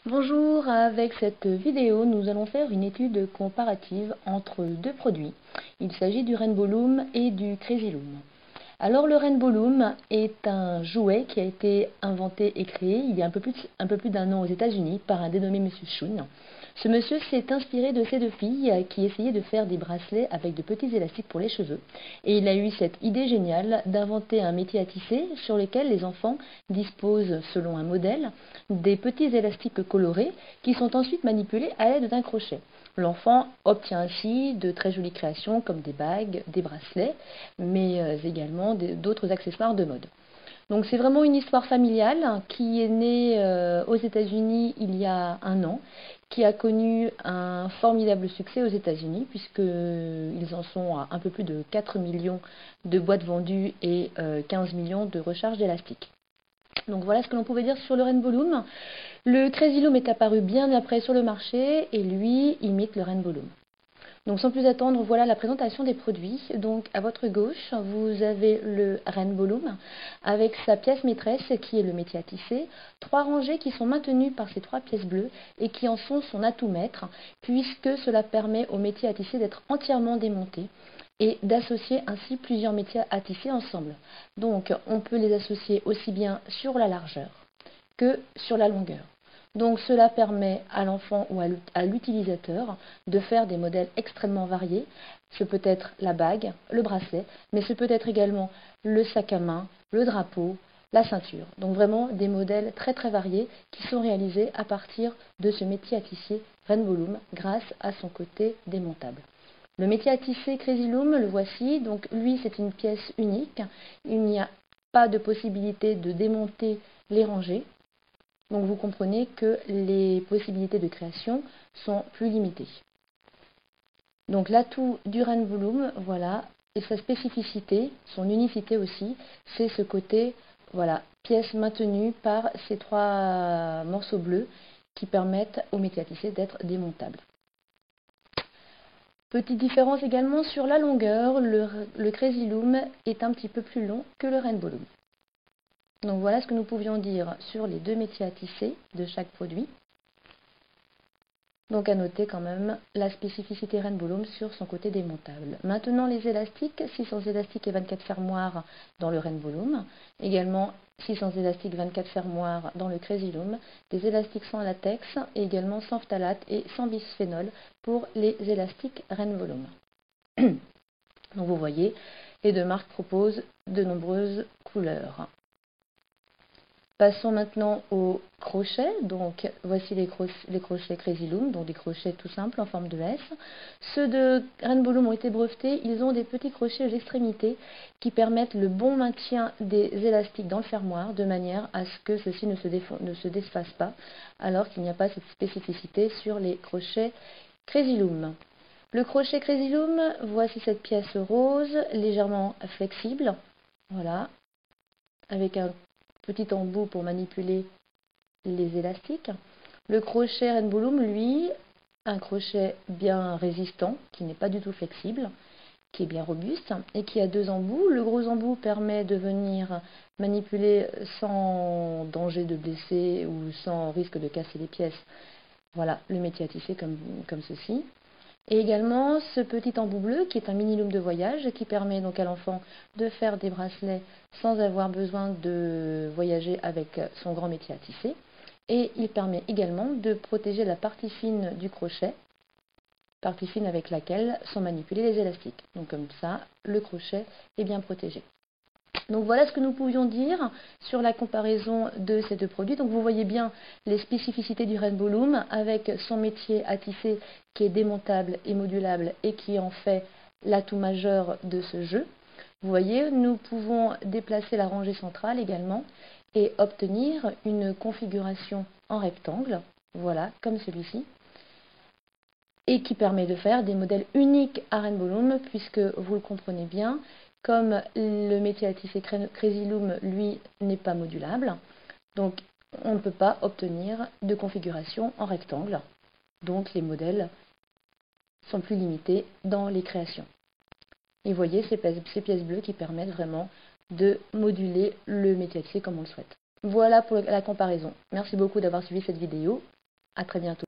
Bonjour, avec cette vidéo, nous allons faire une étude comparative entre deux produits. Il s'agit du Rainbow Loom et du Crazy Loom. Alors le Rainbow Loom est un jouet qui a été inventé et créé il y a un peu plus d'un an aux États-Unis par un dénommé Monsieur Shun. Ce monsieur s'est inspiré de ces deux filles qui essayaient de faire des bracelets avec de petits élastiques pour les cheveux. Et il a eu cette idée géniale d'inventer un métier à tisser sur lequel les enfants disposent, selon un modèle, des petits élastiques colorés qui sont ensuite manipulés à l'aide d'un crochet. L'enfant obtient ainsi de très jolies créations comme des bagues, des bracelets, mais également d'autres accessoires de mode. Donc c'est vraiment une histoire familiale qui est née aux États-Unis il y a un an, qui a connu un formidable succès aux États-Unis puisqu'ils en sont à un peu plus de 4 millions de boîtes vendues et 15 millions de recharges d'élastiques. Donc voilà ce que l'on pouvait dire sur le Rainbow Loom. Le Crazy Loom est apparu bien après sur le marché et lui imite le Rainbow Loom. Donc sans plus attendre, voilà la présentation des produits. Donc à votre gauche, vous avez le Rainbow Loom avec sa pièce maîtresse qui est le métier à tisser, trois rangées qui sont maintenues par ces trois pièces bleues et qui en sont son atout maître puisque cela permet au métier à tisser d'être entièrement démonté et d'associer ainsi plusieurs métiers à tisser ensemble. Donc on peut les associer aussi bien sur la largeur que sur la longueur. Donc cela permet à l'enfant ou à l'utilisateur de faire des modèles extrêmement variés. Ce peut être la bague, le bracelet, mais ce peut être également le sac à main, le drapeau, la ceinture. Donc vraiment des modèles très très variés qui sont réalisés à partir de ce métier à tisser Rainbow Loom grâce à son côté démontable. Le métier à tisser Crazy Loom, le voici. Donc lui, c'est une pièce unique. Il n'y a pas de possibilité de démonter les rangées. Donc vous comprenez que les possibilités de création sont plus limitées. Donc l'atout du Rainbow Loom, voilà, et sa spécificité, son unicité aussi, c'est ce côté, voilà, pièce maintenue par ces trois morceaux bleus qui permettent au métier à tisser d'être démontable. Petite différence également sur la longueur, le Crazy Loom est un petit peu plus long que le Rainbow Loom. Donc voilà ce que nous pouvions dire sur les deux métiers à tisser de chaque produit. Donc à noter quand même la spécificité Rainbow Loom sur son côté démontable. Maintenant les élastiques, 600 élastiques et 24 fermoirs dans le Rainbow Loom. Également 600 élastiques, 24 fermoirs dans le Crazy Loom. Des élastiques sans latex et également sans phtalate et sans bisphénol pour les élastiques Rainbow Loom. Donc vous voyez, les deux marques proposent de nombreuses couleurs. Passons maintenant aux crochets. Donc voici les crochets Crazy Loom, donc des crochets tout simples en forme de S. Ceux de Rainbow Loom ont été brevetés. Ils ont des petits crochets aux extrémités qui permettent le bon maintien des élastiques dans le fermoir de manière à ce que ceux-ci ne se défassent pas, alors qu'il n'y a pas cette spécificité sur les crochets Crazy Loom. Le crochet Crazy Loom, voici cette pièce rose légèrement flexible, voilà, avec un petit embout pour manipuler les élastiques. Le crochet Rainbow Loom, lui, un crochet bien résistant, qui n'est pas du tout flexible, qui est bien robuste et qui a deux embouts. Le gros embout permet de venir manipuler sans danger de blesser ou sans risque de casser les pièces. Voilà, le métier à tisser comme ceci. Et également ce petit embout bleu qui est un mini loom de voyage qui permet donc à l'enfant de faire des bracelets sans avoir besoin de voyager avec son grand métier à tisser. Et il permet également de protéger la partie fine du crochet, partie fine avec laquelle sont manipulés les élastiques. Donc comme ça, le crochet est bien protégé. Donc voilà ce que nous pouvions dire sur la comparaison de ces deux produits. Donc vous voyez bien les spécificités du Rainbow Loom avec son métier à tisser qui est démontable et modulable et qui en fait l'atout majeur de ce jeu. Vous voyez, nous pouvons déplacer la rangée centrale également et obtenir une configuration en rectangle, voilà, comme celui-ci, et qui permet de faire des modèles uniques à Rainbow Loom puisque vous le comprenez bien, comme le métier à tisser Crazy Loom, lui, n'est pas modulable, donc on ne peut pas obtenir de configuration en rectangle. Donc les modèles sont plus limités dans les créations. Et vous voyez ces pièces bleues qui permettent vraiment de moduler le métier à tisser comme on le souhaite. Voilà pour la comparaison. Merci beaucoup d'avoir suivi cette vidéo. À très bientôt.